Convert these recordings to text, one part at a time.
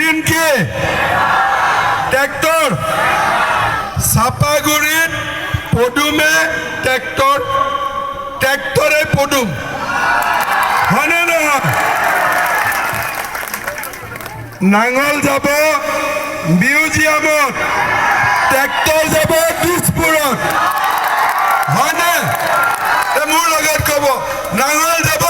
Green কি tractor চাপাগুৰিত পদুমে tractor ট্ৰেক্টৰে পদুম হয়নে নহয় নাঙল যাব মিউজিয়ামত ট্ৰেক্টৰ যাব দিছপুৰত হয়নে মোৰ লগত ক'ব নাঙল যাব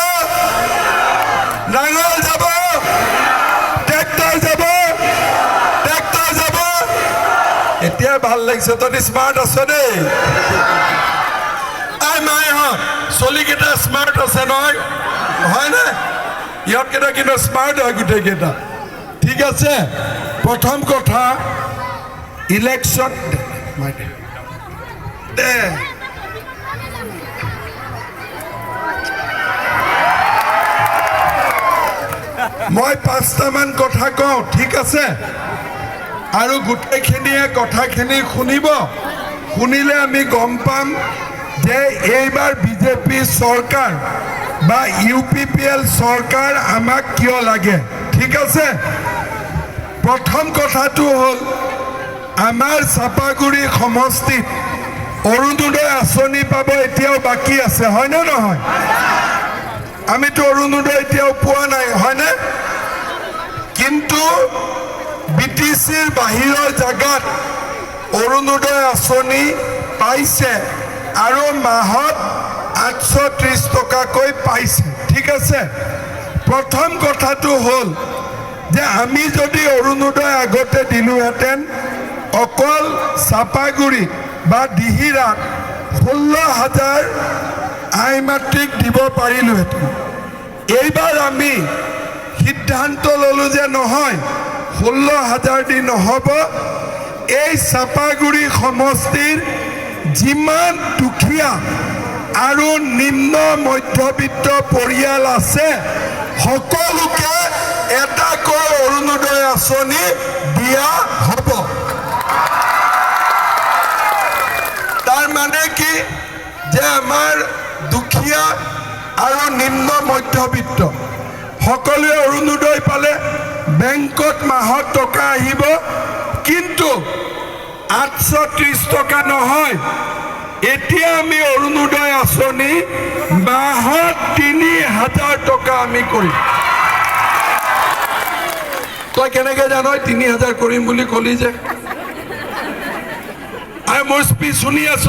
এতিয়া ভাল লাগিছে তই স্মাৰ্ট আছ দেই মাইহঁত চলিকেইটা স্মাৰ্ট আছে নহয় হয়নে ইহঁতকেইটা কিন্তু স্মাৰ্ট হয় গোটেইকেইটা ঠিক আছে প্ৰথম কথা ইলেকশ্যন দে মই 5টামান কথা কওঁ ঠিক আছে আৰু গোটেইখিনিয়ে কথাখিনি শুনিব শুনিলে আমি গম পাম যে এইবাৰ বিজেপি চৰকাৰ বা UPPL চৰকাৰ আমাক কিয় লাগে ঠিক আছে প্ৰথম কথাটো হ'ল আমাৰ চাপাগুৰি সমষ্টিত অৰুণোদয় আঁচনি পাব এতিয়াও বাকী আছে হয়নে নহয় আমিতো অৰুণোদয় এতিয়াও পোৱা নাই হয়নে কিন্তু BTCৰ বাহিৰৰ জাগাত অৰুণোদয় আঁচনি পাইছে আৰু মাহত 830 টকাকৈ পাইছে ঠিক আছে প্ৰথম কথাটো হ'ল যে আমি যদি অৰুণোদয় আগতে দিলোহেঁতেন অকল চাপাগুৰি বা দিহিৰাত 16,000 আই মাতৃক দিব পাৰিলোহেঁতেন এইবাৰ আমি সিদ্ধান্ত ল'লো যে নহয় 16,000 দি নহ'ব এই চাপাগুৰি সমষ্টিৰ যিমান দুখীয়া আৰু নিম্ন মধ্যবিত্ত পৰিয়াল আছে সকলোকে এটাকৈ অৰুণোদয় আঁচনি দিয়া হ'ব তাৰ মানে কি যে আমাৰ দুখীয়া আৰু নিম্ন মধ্যবিত্ত সকলোৱে অৰুণোদয় পালে বেংকত মাহত টকা আহিব কিন্তু 830 টকা নহয় এতিয়া আমি অৰুণোদয় আঁচনি মাহত 3,000 টকা আমি কৰিম তই কেনেকৈ জান 3,000 কৰিম বুলি ক'লি যে আৰু মোৰ স্পীচ শুনি আছ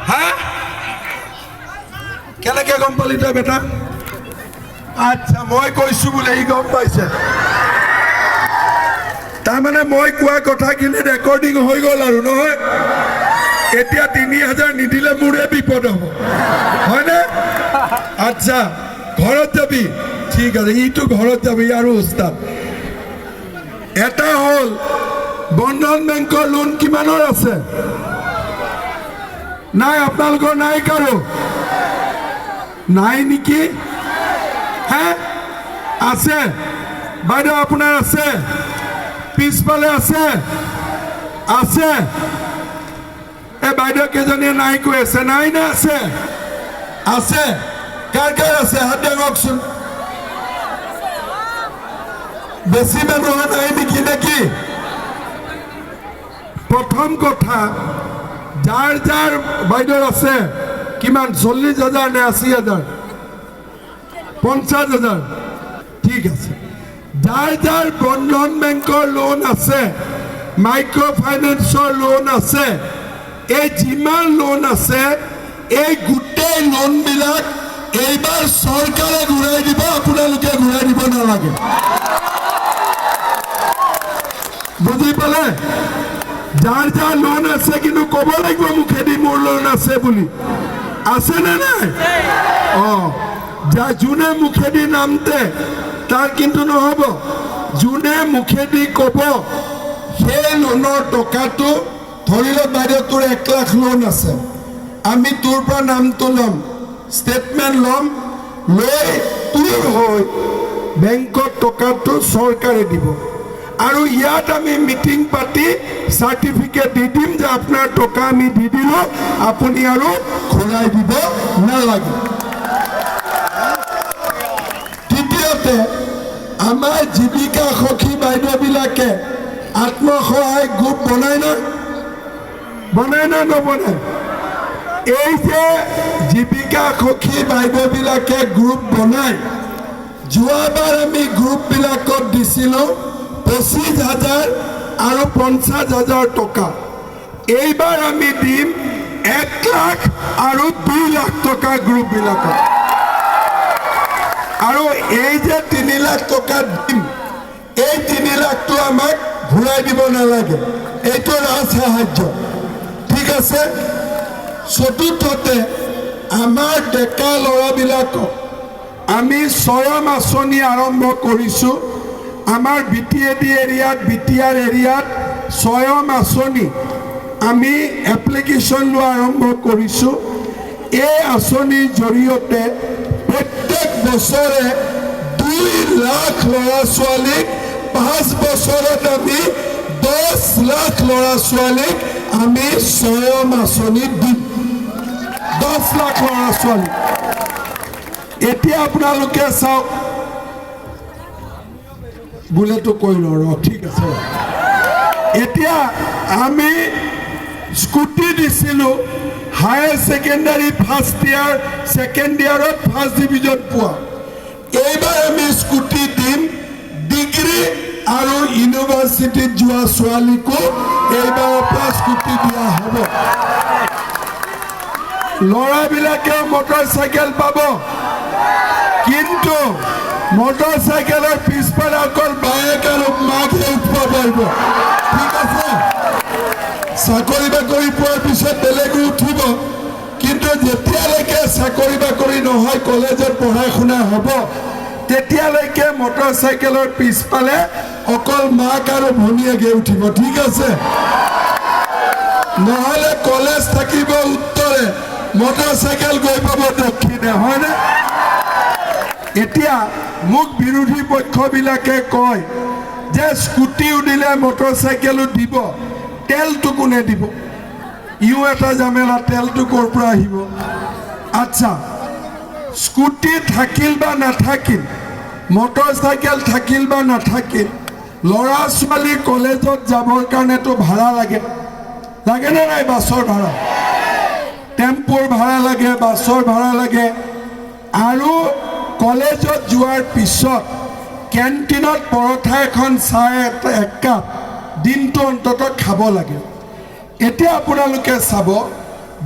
হা কেনেকৈ গম পালি তই বেটা আচ্ছা মই কৈছো বোলে ই গম পাইছে তাৰমানে মই কোৱা কথাখিনি ৰেকৰ্ডিং হৈ গ'ল আৰু নহয় এতিয়া 3,000 নিদিলে মোৰে বিপদ হ'ব হয়নে আচ্ছা ঘৰত যাবি ঠিক আছে ইটো ঘৰত যাবি আৰু উস্তাদ এটা হ'ল বন্ধন বেংকৰ লোন কিমানৰ আছে নাই আপোনালোকৰ নাই কাৰো নাই নেকি হ্যাঁ আছে বাইদেউ আপোনাৰ আছে পিছফালে আছে আছে এই বাইদেউ কেইজনীয়ে নাই কৈ আছে নাই নে আছে আছে কাৰ কাৰ আছে হাত দাঙকচোন বেছি মানুহ নাই নেকি নেকি প্ৰথম কথা যাৰ যাৰ বাইদেউৰ আছে কিমান 40,000 নে 80,000 50,000 ঠিক আছে যাৰ যাৰ বন্ধন বেংকৰ লোন আছে মাইক্ৰ ফাইনেন্সৰ লোন আছে এই যিমান লোন আছে এই গোটেই লোনবিলাক এইবাৰ চৰকাৰে ঘূৰাই দিব আপোনালোকে ঘূৰাই দিব নালাগে বুজি পালে যাৰ যাৰ লোন আছে কিন্তু ক'ব লাগিব মুখেদি মোৰ লোন আছে বুলি আছে নে নাই যা যোনে মুখেদি নামতে তাৰ কিন্তু নহ'ব যোনে মুখেদি ক'ব সেই লোনৰ টকাটো ধৰি লওক বাইদেউ তোৰ 1 লাখ লোন আছে আমি তোৰ পৰা নামটো ল'ম ষ্টেটমেণ্ট ল'ম লৈ তোৰ হৈ বেংকত টকাটো চৰকাৰে দিব আৰু ইয়াত আমি মিটিং পাতি সাৰ্টিফিকেট দি দিম যে আপোনাৰ টকা আমি দি দিলোঁ আপুনি আৰু ঘূৰাই দিব নালাগে দ্বিতীয়তে আমাৰ জীৱিকা সখী বাইদেউবিলাকে আত্মসহায়ক গ্ৰুপ বনায় না নবনায়? এই যে জীৱিকা সখী বাইদেউবিলাকে গ্ৰুপ বনায়, যোৱাবাৰ আমি গ্ৰুপবিলাকত দিছিলোঁ 25,000 আৰু 50,000 টকা। এইবাৰ আমি দিম 1 লাখ আৰু 2 লাখ টকা গ্ৰুপবিলাকক। আৰু এই যে 3 লাখ টকা দিম, এই 3 লাখটো আমাক ঘূৰাই দিব নালাগে, এইটো ৰাজ সাহায্য। ঠিক আছে। চতুৰ্থতে আমাৰ ডেকা ল'ৰাবিলাকক আমি স্বয়ং আঁচনি আৰম্ভ কৰিছোঁ। আমাৰ BTAD এৰিয়াত, BTR এৰিয়াত স্বয়ং আঁচনি আমি এপ্লিকেশ্যন লোৱা আৰম্ভ কৰিছোঁ। এই আঁচনিৰ জৰিয়তে প্ৰত্যেক বছৰে 2 লাখ ল'ৰা ছোৱালীক 5 বছৰত আমি 10 লাখ ল'ৰা ছোৱালীক আমি স্বয়ং আঁচনি দিম। 10 লাখ ল'ৰা ছোৱালী। এতিয়া আপোনালোকে চাওক, বোলেতো কৈ লওঁ ৰ, ঠিক আছে। এতিয়া আমি স্কুটি দিছিলোঁ higher secondary first year, second ইয়াৰত ফাৰ্ষ্ট ডিভিজন পোৱা। এইবাৰ আমি স্কুটি দিম ডিগ্ৰী আৰু ইউনিভাৰ্চিটিত যোৱা ছোৱালীকো এইবাৰৰ পৰা স্কুটি দিয়া হ'ব। ল'ৰাবিলাকেও মটৰচাইকেল পাব, কিন্তু মটৰচাইকেলৰ পিছফালে অকল বায়েক আৰু মাকহে উঠিব পাৰিব। ঠিক আছে। চাকৰি বাকৰি পোৱাৰ পিছত বেলেগো উঠিব, কিন্তু যেতিয়ালৈকে চাকৰি বাকৰি নহয়, কলেজত পঢ়া শুনা হ'ব, তেতিয়ালৈকে মটৰচাইকেলৰ পিছফালে অকল মাক আৰু ভনীয়েকে উঠিব। ঠিক আছে। নহ'লে কলেজ থাকিব উত্তৰে, মটৰচাইকেল গৈ পাব দক্ষিণে, হয়নে? এতিয়া মোক বিৰোধী পক্ষবিলাকে কয় যে স্কুটিও দিলে মটৰচাইকেলো দিব, তেলটো কোনে দিব? ইও এটা জামেলা, তেলটো ক'ৰ পৰা আহিব? আচ্ছা, স্কুটি থাকিল বা নাথাকিল, মটৰচাইকেল থাকিল বা নাথাকিল, ল'ৰা ছোৱালী কলেজত যাবৰ কাৰণেতো ভাড়া লাগেনে নাই? বাছৰ ভাড়া, টেম্পুৰ ভাড়া লাগে, বাছৰ ভাড়া লাগে। আৰু কলেজত যোৱাৰ পিছত কেণ্টিনত পৰঠা এখন, চাহ এক কাপ দিনটো অন্ততঃ খাব লাগে। এতিয়া আপোনালোকে চাব,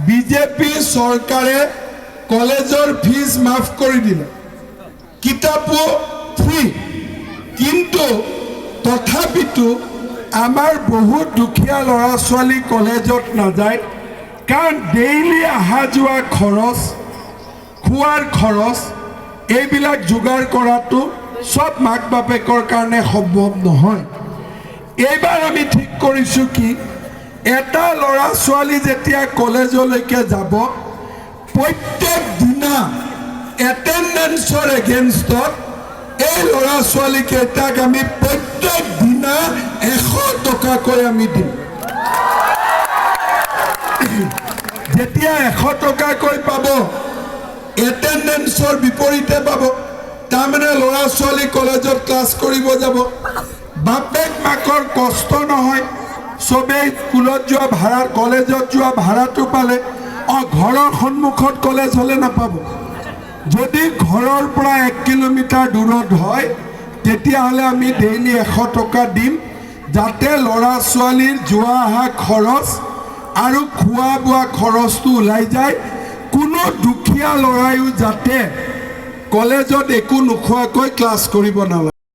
বিজেপি চৰকাৰে কলেজৰ ফিজ মাফ কৰি দিলে, কিতাপো ফ্ৰী, কিন্তু তথাপিতো আমাৰ বহুত দুখীয়া ল'ৰা ছোৱালী কলেজত নাযায়, কাৰণ ডেইলি অহা যোৱা খৰচ, খোৱাৰ খৰচ, এইবিলাক যোগাৰ কৰাটো সব মাক বাপেকৰ কাৰণে সম্ভৱ নহয়। এইবাৰ আমি ঠিক কৰিছোঁ কি, এটা ল'ৰা ছোৱালী যেতিয়া কলেজলৈকে যাব, প্ৰত্যেক দিনা এটেণ্ডেঞ্চৰ এগেইনষ্টত এই ল'ৰা ছোৱালীকেইটাক আমি প্ৰত্যেক দিনা 100 টকাকৈ আমি দিম। যেতিয়া 100 টকাকৈ পাব, এটেণ্ডেঞ্চৰ বিপৰীতে পাব, তাৰমানে ল'ৰা ছোৱালী কলেজত ক্লাছ কৰিব যাব, বাপেক মাকৰ কষ্ট নহয়, চবেই স্কুলত যোৱা ভাড়া, কলেজত যোৱা ভাড়াটো পালে। ঘৰৰ সন্মুখত কলেজ হ'লে নাপাব, যদি ঘৰৰ পৰা 1 কিলোমিটাৰ দূৰত হয়, তেতিয়াহ'লে আমি ডেইলি 100 টকা দিম, যাতে ল'ৰা ছোৱালীৰ যোৱা অহা খৰচ আৰু খোৱা বোৱা খৰচটো ওলাই যায়। কোনো দুখীয়া ল'ৰায়ো যাতে কলেজত একো নোখোৱাকৈ ক্লাছ কৰিব নালাগে।